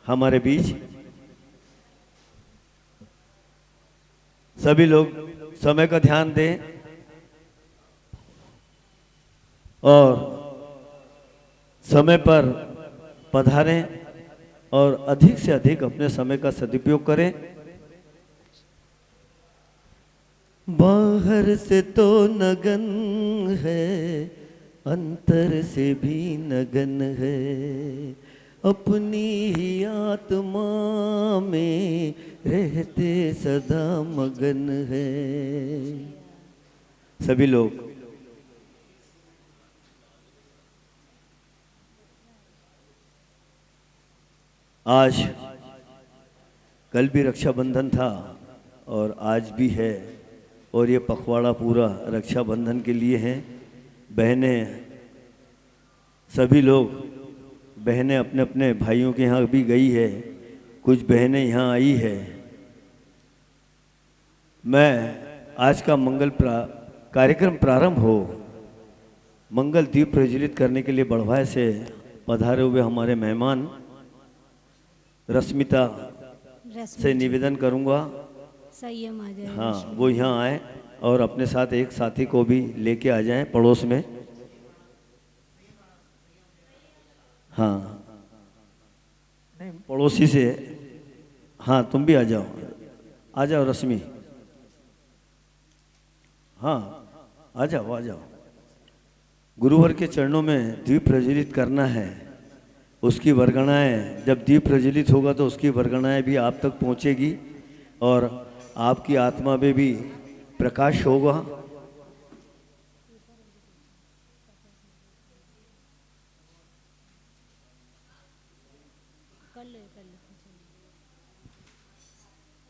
हमारे बीच सभी लोग समय का ध्यान दें और समय पर पधारें और अधिक से अधिक अपने समय का सदुपयोग करें। बाहर से तो नगन है, अंतर से भी नगन है, अपनी ही आत्मा में रहते सदा मगन है। सभी लोग आज कल भी रक्षाबंधन था और आज भी है और ये पखवाड़ा पूरा रक्षाबंधन के लिए है। बहनें सभी लोग बहनें अपने अपने भाइयों के यहाँ भी गई है, कुछ बहनें यहाँ आई है। मैं आज का कार्यक्रम प्रारंभ हो मंगल दीप प्रज्वलित करने के लिए बड़भाई से पधारे हुए हमारे मेहमान रश्मिता से निवेदन करूंगा संयम आ जाए। हाँ, वो यहाँ आए और अपने साथ एक साथी को भी लेके आ जाएं पड़ोस में। हाँ, नहीं पड़ोसी से, हाँ तुम भी आ जाओ रश्मि, हाँ आ जाओ। गुरुवर के चरणों में दीप प्रज्वलित करना है, उसकी वरगणाएं, जब दीप प्रज्वलित होगा तो उसकी वरगणाएं भी आप तक पहुंचेगी और आपकी आत्मा में भी प्रकाश होगा।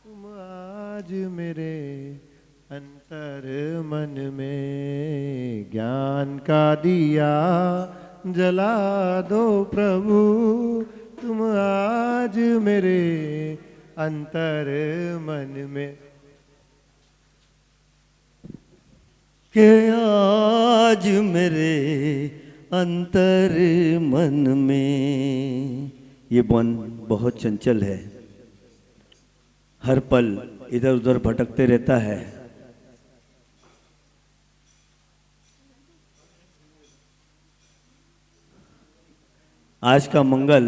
तुम आज मेरे अंतर मन में ज्ञान का दिया जला दो प्रभु। तुम आज मेरे अंतर मन में, कि आज मेरे अंतर मन में। ये मन बहुत चंचल है, हर पल इधर उधर भटकते रहता है। आज का मंगल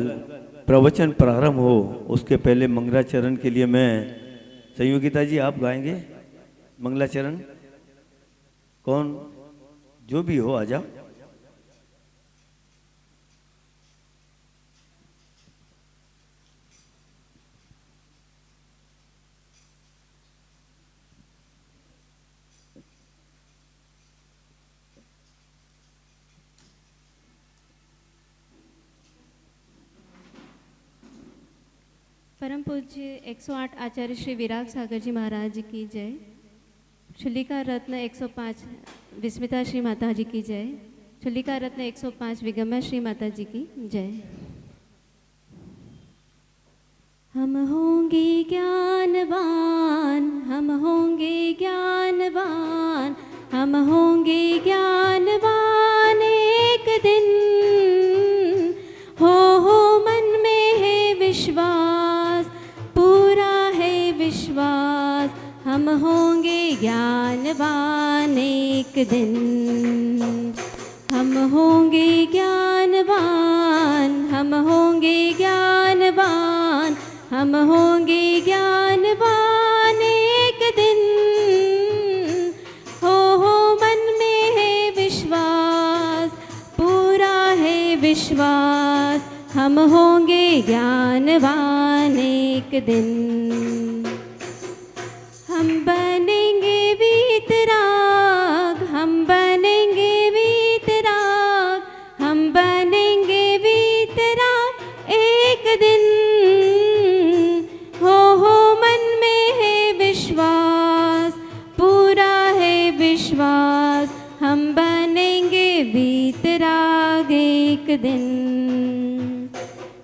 प्रवचन प्रारंभ हो उसके पहले मंगलाचरण के लिए मैं, संयोगिता जी आप गाएंगे मंगलाचरण? कौन, जो भी हो आ जाओ। परम पूज्य 108 आचार्य श्री विराग सागर जी महाराज की जय। शुलिका रत्न 105 विस्मिता श्री माता जी की जय। शुलिका रत्न 105 विगम्या श्री माता जी की जय। हम होंगे ज्ञानवान, हम होंगे ज्ञानवान, हम होंगे ज्ञानवान एक दिन। हो मन में है विश्वास, पूरा है विश्वास, हम होंगे ज्ञानवान एक दिन। हम होंगे ज्ञानवान, हम होंगे ज्ञानवान, हम होंगे ज्ञानवान एक दिन। हो मन में है विश्वास, पूरा है विश्वास, हम होंगे ज्ञानवान एक दिन। हम बनेंगे वीतराग, हम बनेंगे वीतराग, हम बनेंगे वीतराग एक दिन। हो मन में है विश्वास, पूरा है विश्वास, हम बनेंगे वीतराग एक दिन।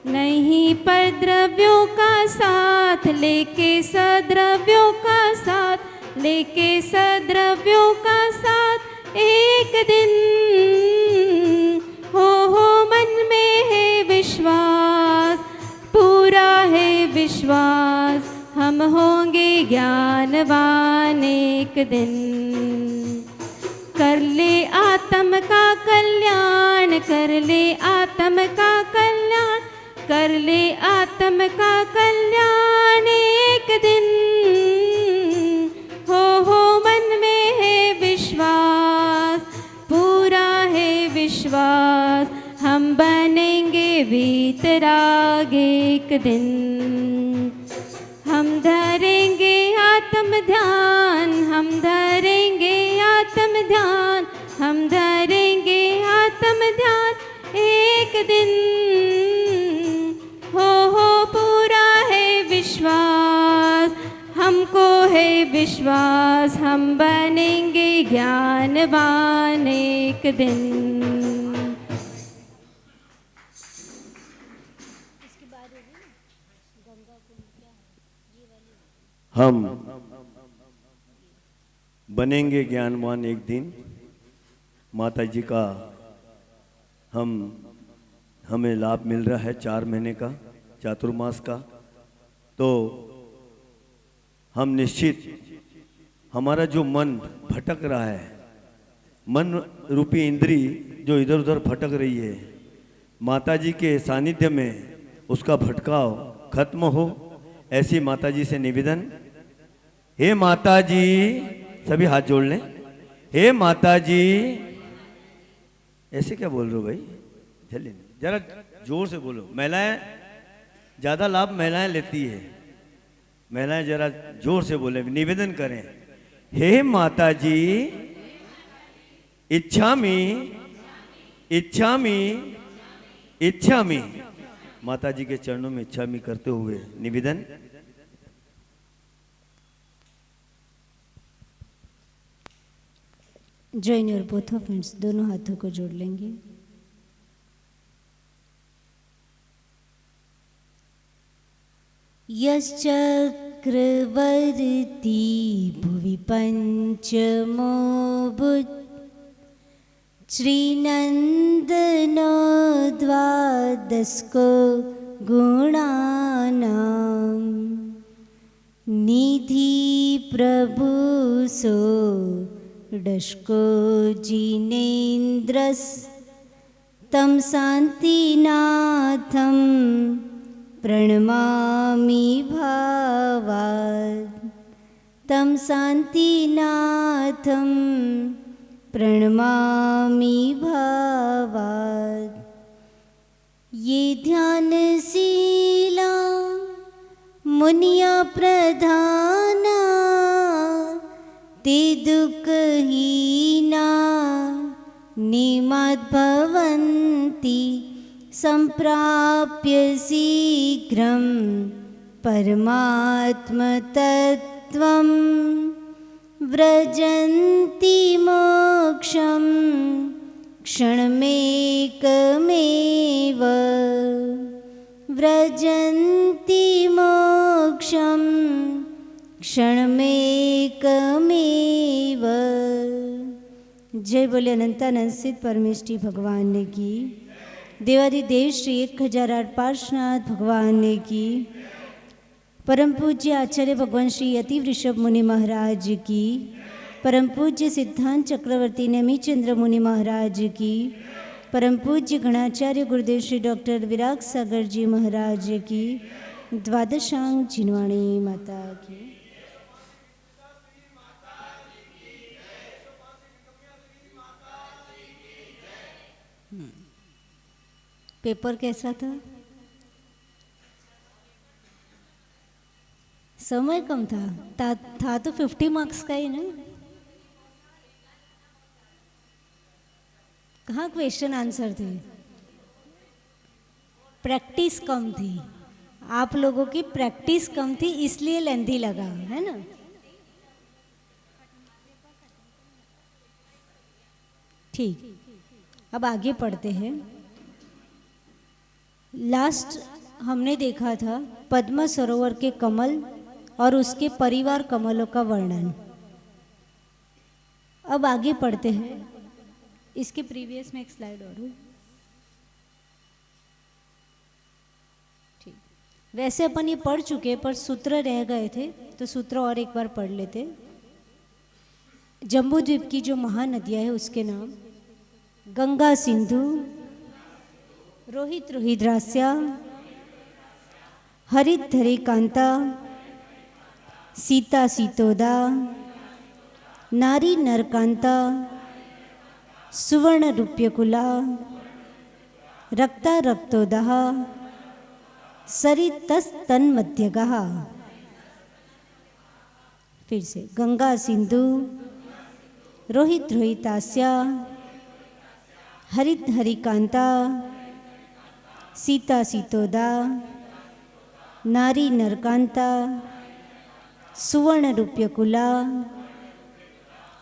नहीं पर द्रव्यों का साथ लेके सद्रव्यों का साथ, लेके सद्रव्यों का साथ एक दिन। हो मन में है विश्वास, पूरा विश्वास हम होंगे ज्ञानवान एक दिन। कर ले आत्म का कल्याण, कर ले आत्म का कल्याण, कर ले आत्म का कल्याण एक दिन। हो मन में है विश्वास, पूरा है विश्वास, हम बनेंगे वीतराग एक दिन। हम धरेंगे आत्म ध्यान, हम धरेंगे आत्म ध्यान, हम धरेंगे आत्म ध्यान एक दिन। हो पूरा है विश्वास, हमको है विश्वास, हम बनेंगे ज्ञानवान एक दिन। हम बनेंगे ज्ञानवान एक दिन। माता जी का हमें लाभ मिल रहा है 4 महीने का, चातुर्मास का। तो हम निश्चित, हमारा जो मन भटक रहा है, मन रूपी इंद्री जो इधर उधर भटक रही है, माता जी के सानिध्य में उसका भटकाव खत्म हो, ऐसी माता जी से निवेदन। हे माता जी, सभी हाथ जोड़ लें। हे माता जी, ऐसे क्या बोल रहे हो भाई, जल्दी जरा जोर से बोलो। महिलाएं ज्यादा लाभ महिलाएं लेती है, महिलाएं जरा जोर से बोले, निवेदन करें। हे माता जी, इच्छामि इच्छामि इच्छामि, माता जी के चरणों में इच्छामि करते हुए निवेदन। Join your both of hands, दोनों हाथों को जोड़ लेंगे। यश्चक्रवर्ती भुवि पंचमो बुध, श्रीनंदनो द्वादशको गुणानां, निधि प्रभु सो षोडशको जिनेन्द्रस्, तं शान्तिनाथं प्रणमामि भावात्, तं शान्तिनाथं प्रणमामि भावात्। ये ध्यानशीला मुनिया प्रधाना, ते दुःखहीना निमद्भवन्ति, सम्प्राप्य शीघ्रं परमात्मतत्त्वं, व्रजन्ति मोक्षं क्षणमेकमेव, व्रजन्ति मोक्षं क्षणमेकमेव। जय बोले अनंतानंद सिद्ध परमेष्टि भगवान ने की, देवादिदेव श्री 1008 पार्श्वनाथ भगवान ने की, परम पूज्य आचार्य भगवान श्री यति वृषभ मुनि महाराज की, परम पूज्य सिद्धांत चक्रवर्ती नेमिचंद्र मुनि महाराज की, परम पूज्य गणाचार्य गुरुदेव श्री डॉक्टर विराग सागर जी महाराज की, द्वादशांग जिनवाणी माता की। पेपर कैसा था? समय कम था तो 50 मार्क्स का ही ना। कहाँ क्वेश्चन आंसर थे? प्रैक्टिस कम थी, आप लोगों की प्रैक्टिस कम थी, इसलिए लेंथी लगा, है ना। ठीक, अब आगे पढ़ते हैं। लास्ट हमने देखा था पद्म सरोवर के कमल और उसके परिवार कमलों का वर्णन। अब आगे पढ़ते हैं। इसके प्रीवियस में एक स्लाइड और ठीक। वैसे अपन ये पढ़ चुके पर सूत्र रह गए थे, तो सूत्र और एक बार पढ़ लेते। जम्बू द्वीप की जो महानदियाँ है उसके नाम गंगा, सिंधु, रोहित रोहिद्रास्या, हरित धरिकांता, सीता सीतोदा, नारी नरकांता, सुवर्ण रूप्यकुला, रक्ता रक्तोदः, सरितस्तन मध्यगः। फिर से गंगा, सिंधु, रोहित रोहितास्या, हरित हरिकांता, सीता सीतोदा, नारी नरकांता, सुवर्ण रूप्यकुला,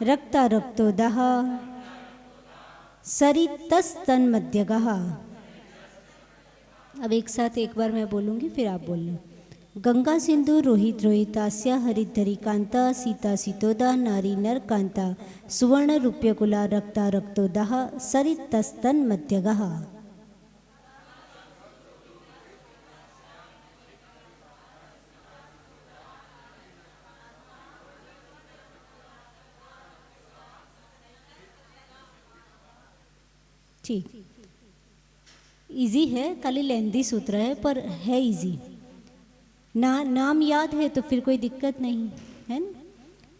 रक्ता रक्तोदः, सरितस्तन मध्यगः। अब एक साथ एक बार मैं बोलूँगी फिर आप बोलना। गंगा, सिंधु, रोहित रोहितास्या, हरित धरिकांता, सीता सीतोदा, नारी नरकांता, सुवर्ण रूप्यकुला, रक्ता रक्तोदः, सरितस्तन मध्यगः। ठीक, इजी है, खाली लेंदी सूत्र है पर है इजी। नाम याद है तो फिर कोई दिक्कत नहीं है ना।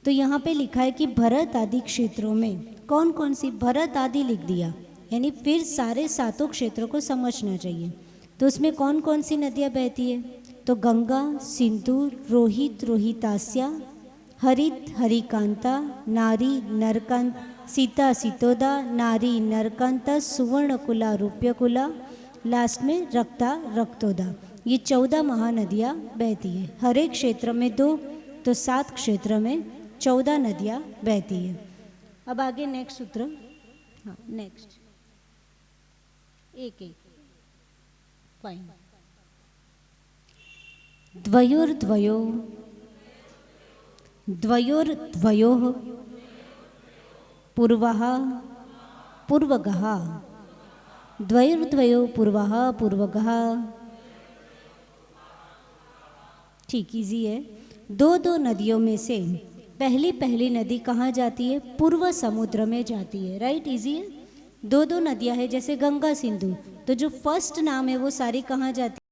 तो यहाँ पे लिखा है कि भरत आदि क्षेत्रों में कौन कौन सी, भरत आदि लिख दिया, यानी फिर सारे सातों क्षेत्रों को समझना चाहिए। तो उसमें कौन कौन सी नदियाँ बहती है, तो गंगा, सिंधु, रोहित रोहितास्या, हरित हरिकांता, नारी नरकांत, सीता सीतोदा, नारी नरकांता, सुवर्णकुला रूप्यकुला, लास्ट में रक्ता रक्तोदा। ये 14 महानदियाँ बहती है। हर एक क्षेत्र में 2 तो 7 क्षेत्र में 14 नदियाँ बहती है। अब आगे नेक्स्ट सूत्र, हाँ नेक्स्ट एक एक फाइन। द्वयोर्द्वयो, द्वयोर्द्वयोः, पूर्वः पूर्वगः, द्वयोर्द्वयो पूर्वः पूर्वगः। ठीक, इजी है। 2 नदियों में से पहली नदी कहाँ जाती है, पूर्व समुद्र में जाती है, राइट, इजी है। 2 नदियाँ है जैसे गंगा सिंधु, तो जो फर्स्ट नाम है वो सारी कहाँ जाती है,